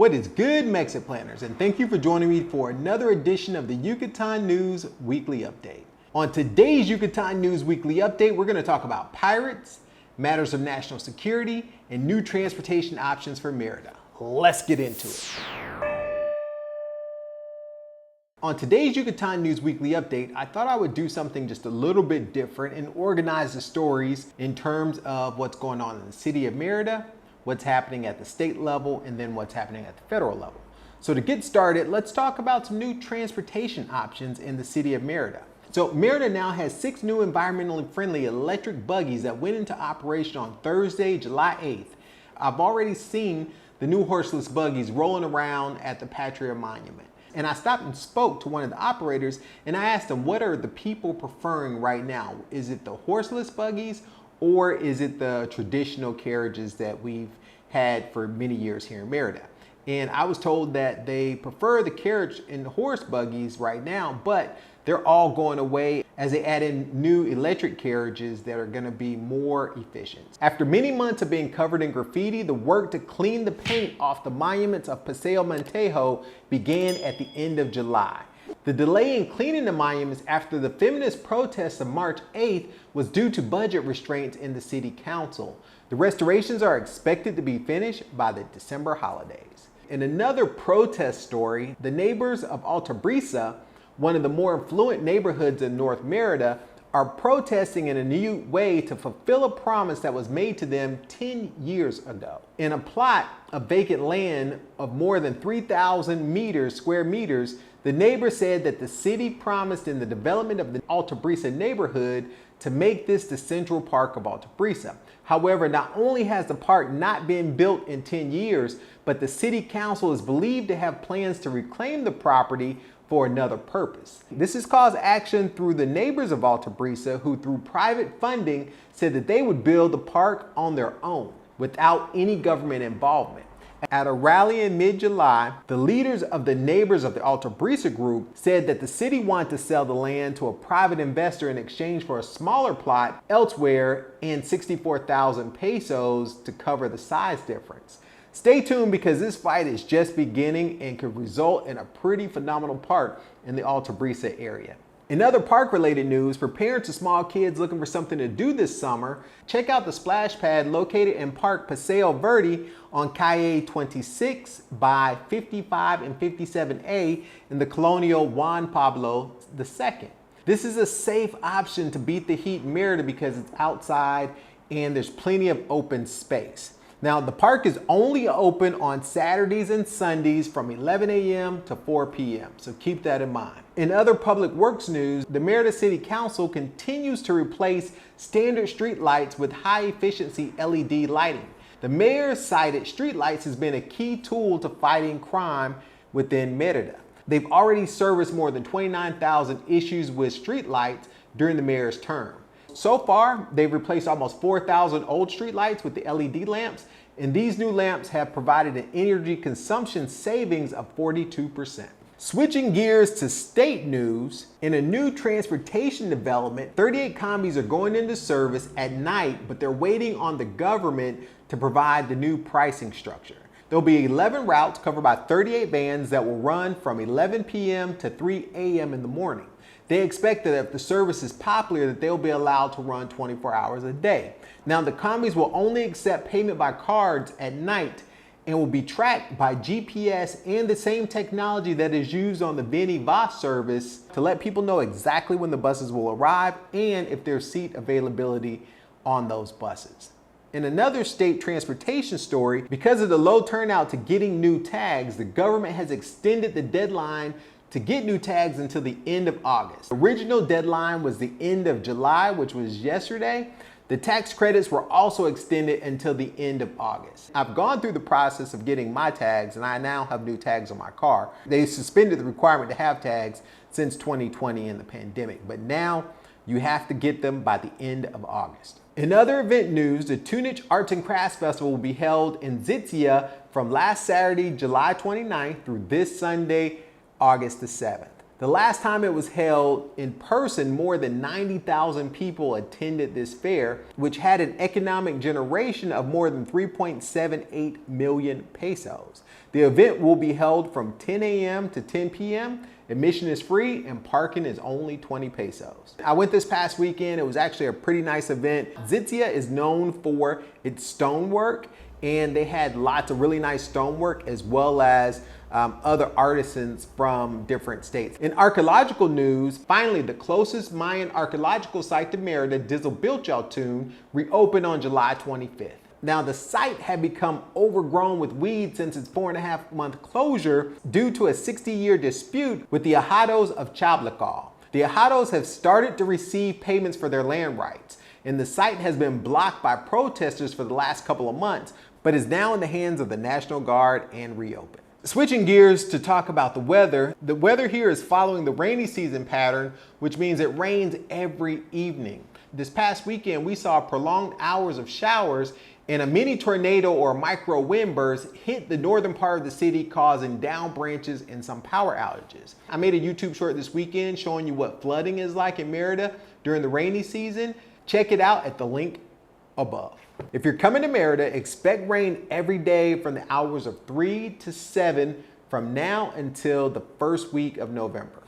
What is good, Mexit planners? And thank you for joining me for another edition of the Yucatan News Weekly Update. On today's Yucatan News Weekly Update, we're going to talk about pirates, matters of national security, and new transportation options for Merida. Let's get into it. On today's Yucatan News Weekly Update, I thought I would do something just a little bit different and organize the stories in terms of what's going on in the city of Merida, what's happening at the state level, and then what's happening at the federal level. So to get started, let's talk about some new transportation options in the city of Merida. So Merida now has 6 new environmentally friendly electric buggies that went into operation on Thursday, July 8th. I've already seen the new horseless buggies rolling around at the Patria Monument. And I stopped and spoke to one of the operators and I asked them, what are the people preferring right now? Is it the horseless buggies or is it the traditional carriages that we've had for many years here in Merida? And I was told that they prefer the carriage and the horse buggies right now, but they're all going away as they add in new electric carriages that are going to be more efficient. After many months of being covered in graffiti, the work to clean the paint off the monuments of Paseo Montejo began at the end of July. The delay in cleaning the monuments after the feminist protests of March 8th was due to budget restraints in the city council. The restorations are expected to be finished by the December holidays. In another protest story, the neighbors of Alta Brisa, one of the more affluent neighborhoods in North Merida, are protesting in a new way to fulfill a promise that was made to them 10 years ago. In a plot of vacant land of more than 3,000 square meters, the neighbors said that the city promised in the development of the Alta Brisa neighborhood to make this the central park of Alta Brisa. However, not only has the park not been built in 10 years, but the city council is believed to have plans to reclaim the property for another purpose. This has caused action through the neighbors of Alta Brisa, who through private funding said that they would build the park on their own without any government involvement. At a rally in mid-July, the leaders of the neighbors of the Alta Brisa group said that the city wanted to sell the land to a private investor in exchange for a smaller plot elsewhere and 64,000 pesos to cover the size difference. Stay tuned because this fight is just beginning and could result in a pretty phenomenal park in the Alta Brisa area. In other park-related news, for parents of small kids looking for something to do this summer, check out the splash pad located in Park Paseo Verde on Calle 26 by 55 and 57A in the colonial Juan Pablo II. This is a safe option to beat the heat in Merida because it's outside and there's plenty of open space. Now, the park is only open on Saturdays and Sundays from 11 a.m. to 4 p.m., so keep that in mind. In other public works news, the Merida City Council continues to replace standard street lights with high-efficiency LED lighting. The mayor cited street lights has been a key tool to fighting crime within Merida. They've already serviced more than 29,000 issues with street lights during the mayor's term. So far, they've replaced almost 4,000 old street lights with the LED lamps, and these new lamps have provided an energy consumption savings of 42%. Switching gears to state news, in a new transportation development, 38 combis are going into service at night, but they're waiting on the government to provide the new pricing structure. There'll be 11 routes covered by 38 vans that will run from 11 p.m. to 3 a.m. in the morning. They expect that if the service is popular, that they'll be allowed to run 24 hours a day. Now, the combis will only accept payment by cards at night and will be tracked by GPS and the same technology that is used on the Veni Va service to let people know exactly when the buses will arrive and if there's seat availability on those buses. In another state transportation story, because of the low turnout to getting new tags, the government has extended the deadline to get new tags until the end of August. The original deadline was the end of July, which was yesterday. The tax credits were also extended until the end of August. I've gone through the process of getting my tags and I now have new tags on my car. They suspended the requirement to have tags since 2020 in the pandemic, but now you have to get them by the end of August. In other event news, the Tunich Arts and Crafts Festival will be held in Zitzia from last Saturday, July 29th through this Sunday, August the 7th. The last time it was held in person, more than 90,000 people attended this fair, which had an economic generation of more than 3.78 million pesos. The event will be held from 10 a.m. to 10 p.m. Admission is free and parking is only 20 pesos. I went this past weekend. It was actually a pretty nice event. Dzibilchaltun is known for its stonework, and they had lots of really nice stonework as well as other artisans from different states. In archaeological news, finally, the closest Mayan archaeological site to Merida, Dzibilchaltun, reopened on July 25th. Now, the site had become overgrown with weeds since its 4.5-month closure due to a 60-year dispute with the Ahados of Dzibilchaltun. The Ahados have started to receive payments for their land rights, and the site has been blocked by protesters for the last couple of months, but is now in the hands of the National Guard and reopened. Switching gears to talk about the weather here is following the rainy season pattern, which means it rains every evening. This past weekend, we saw prolonged hours of showers and a mini tornado or micro wind burst hit the northern part of the city, causing down branches and some power outages. I made a YouTube short this weekend showing you what flooding is like in Merida during the rainy season. Check it out at the link above. If you're coming to Merida, expect rain every day from the hours of 3 to 7 from now until the first week of November.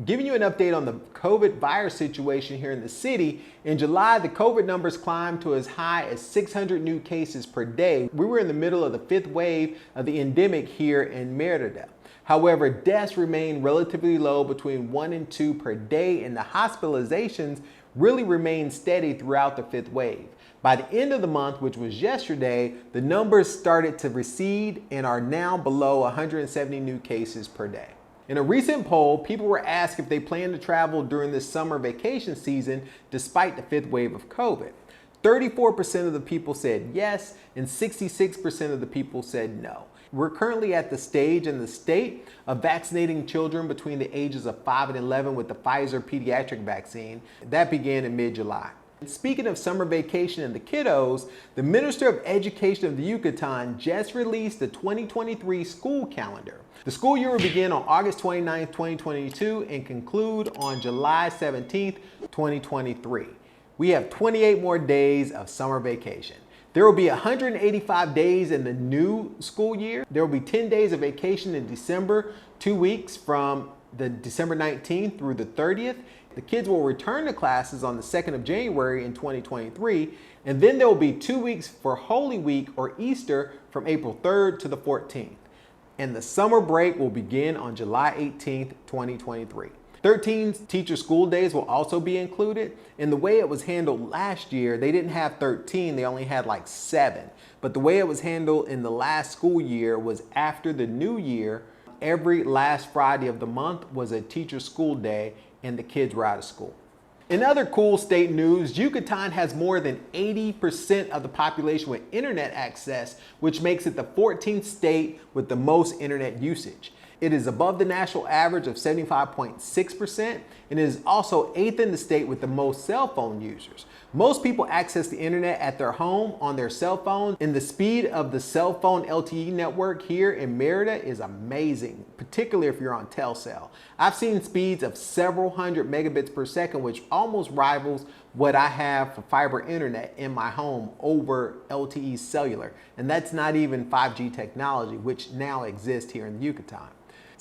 Giving you an update on the COVID virus situation here in the city, in July, the COVID numbers climbed to as high as 600 new cases per day. We were in the middle of the 5th wave of the endemic here in Merida. However, deaths remain relatively low, between 1 and 2 per day, and the hospitalizations really remained steady throughout the 5th wave. By the end of the month, which was yesterday, the numbers started to recede and are now below 170 new cases per day. In a recent poll, people were asked if they plan to travel during this summer vacation season despite the 5th wave of COVID. 34% of the people said yes, and 66% of the people said no. We're currently at the stage in the state of vaccinating children between the ages of 5 and 11 with the Pfizer pediatric vaccine. That began in mid-July. Speaking of summer vacation and the kiddos, the Minister of Education of the Yucatan just released the 2023 school calendar. The school year will begin on August 29, 2022 and conclude on July 17, 2023. We have 28 more days of summer vacation. There will be 185 days in the new school year. There will be 10 days of vacation in December, 2 weeks from the December 19th through the 30th. The kids will return to classes on the 2nd of January in 2023, and then there will be 2 weeks for Holy Week or Easter from April 3rd to the 14th. And the summer break will begin on July 18th, 2023. 13 teacher school days will also be included. And the way it was handled last year, they didn't have 13, they only had like 7. But the way it was handled in the last school year was after the new year, every last Friday of the month was a teacher school day and the kids were out of school. In other cool state news, Yucatan has more than 80% of the population with internet access, which makes it the 14th state with the most internet usage. It is above the national average of 75.6%, and it is also 8th in the state with the most cell phone users. Most people access the internet at their home on their cell phone, and the speed of the cell phone LTE network here in Merida is amazing, particularly if you're on Telcel. I've seen speeds of several hundred megabits per second, which almost rivals what I have for fiber internet in my home over LTE cellular, and that's not even 5G technology, which now exists here in the Yucatan.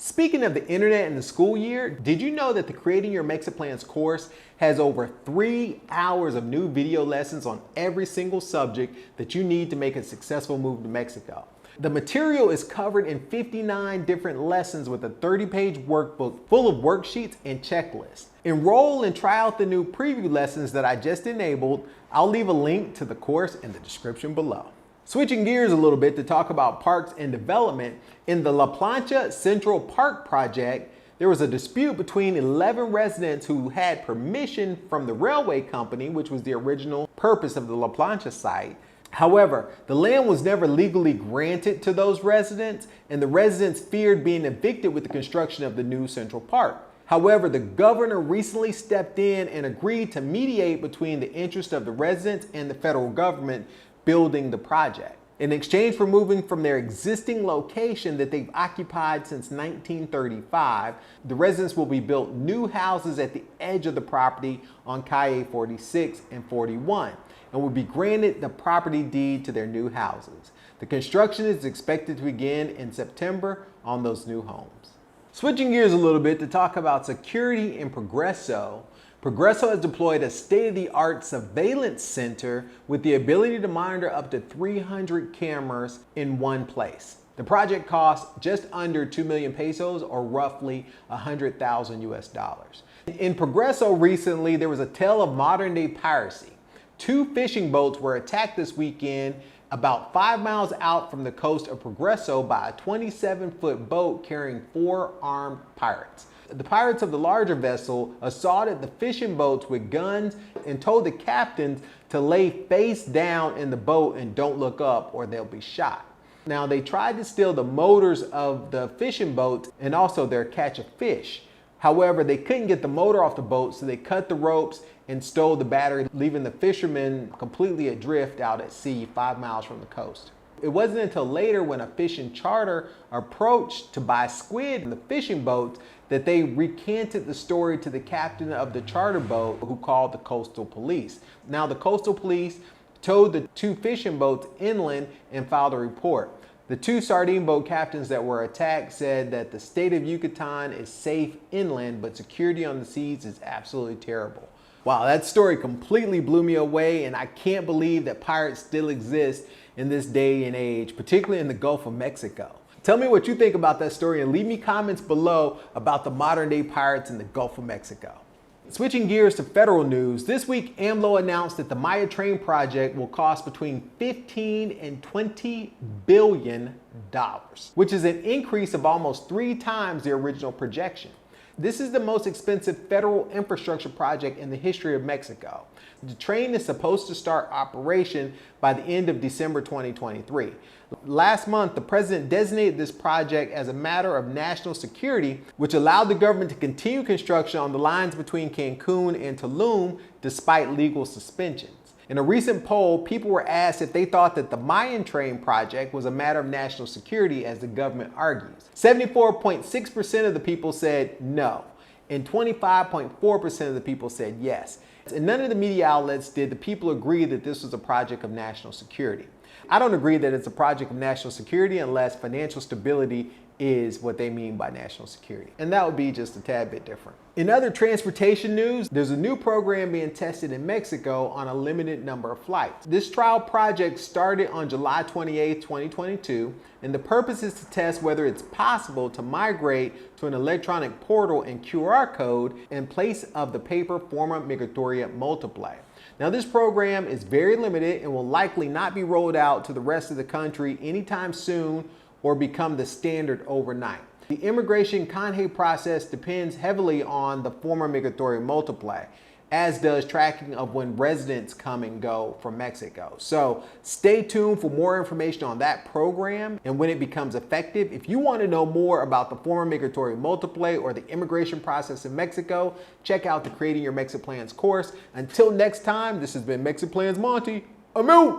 Speaking of the internet and the school year, did you know that the Creating Your MexitPlans course has over 3 hours of new video lessons on every single subject that you need to make a successful move to Mexico? The material is covered in 59 different lessons with a 30-page workbook full of worksheets and checklists. Enroll and try out the new preview lessons that I just enabled. I'll leave a link to the course in the description below. Switching gears a little bit to talk about parks and development, in the La Plancha Central Park project, there was a dispute between 11 residents who had permission from the railway company, which was the original purpose of the La Plancha site. However, the land was never legally granted to those residents, and the residents feared being evicted with the construction of the new Central Park. However, the governor recently stepped in and agreed to mediate between the interest of the residents and the federal government building the project. In exchange for moving from their existing location that they've occupied since 1935, the residents will be built new houses at the edge of the property on Calle 46 and 41 and will be granted the property deed to their new houses. The construction is expected to begin in September on those new homes. Switching gears a little bit to talk about security in Progreso. Progreso has deployed a state-of-the-art surveillance center with the ability to monitor up to 300 cameras in one place. The project costs just under 2 million pesos, or roughly 100,000 US dollars. In Progreso recently, there was a tale of modern-day piracy. 2 fishing boats were attacked this weekend about 5 miles out from the coast of Progreso by a 27-foot boat carrying 4 armed pirates. The pirates of the larger vessel assaulted the fishing boats with guns and told the captains to lay face down in the boat and don't look up or they'll be shot. Now, they tried to steal the motors of the fishing boats and also their catch of fish. However, they couldn't get the motor off the boat, so they cut the ropes and stole the battery, leaving the fishermen completely adrift out at sea 5 miles from the coast. It wasn't until later, when a fishing charter approached to buy squid in the fishing boats, that they recanted the story to the captain of the charter boat, who called the coastal police. Now, the coastal police towed the 2 fishing boats inland and filed a report. The 2 sardine boat captains that were attacked said that the state of Yucatan is safe inland, but security on the seas is absolutely terrible. Wow, that story completely blew me away, and I can't believe that pirates still exist in this day and age, particularly in the Gulf of Mexico. Tell me what you think about that story and leave me comments below about the modern day pirates in the Gulf of Mexico. Switching gears to federal news, this week AMLO announced that the Maya Train project will cost between $15 and $20 billion, which is an increase of almost 3 times the original projection. This is the most expensive federal infrastructure project in the history of Mexico. The train is supposed to start operation by the end of December 2023. Last month, the president designated this project as a matter of national security, which allowed the government to continue construction on the lines between Cancun and Tulum despite legal suspensions. In a recent poll, people were asked if they thought that the Mayan Train project was a matter of national security, as the government argues. 74.6% of the people said no, and 25.4% of the people said yes. And none of the media outlets did the people agree that this was a project of national security. I don't agree that it's a project of national security unless financial stability is what they mean by national security. And that would be just a tad bit different. In other transportation news, there's a new program being tested in Mexico on a limited number of flights. This trial project started on July 28, 2022, and the purpose is to test whether it's possible to migrate to an electronic portal and QR code in place of the paper forma migratoria multiple. Now, this program is very limited and will likely not be rolled out to the rest of the country anytime soon or become the standard overnight. The immigration canje process depends heavily on the forma migratoria multiple, as does tracking of when residents come and go from Mexico. So stay tuned for more information on that program and when it becomes effective. If you want to know more about the forma migratoria multiple or the immigration process in Mexico, check out the Creating Your MexitPlans course. Until next time, this has been MexitPlans Monty. I'm out.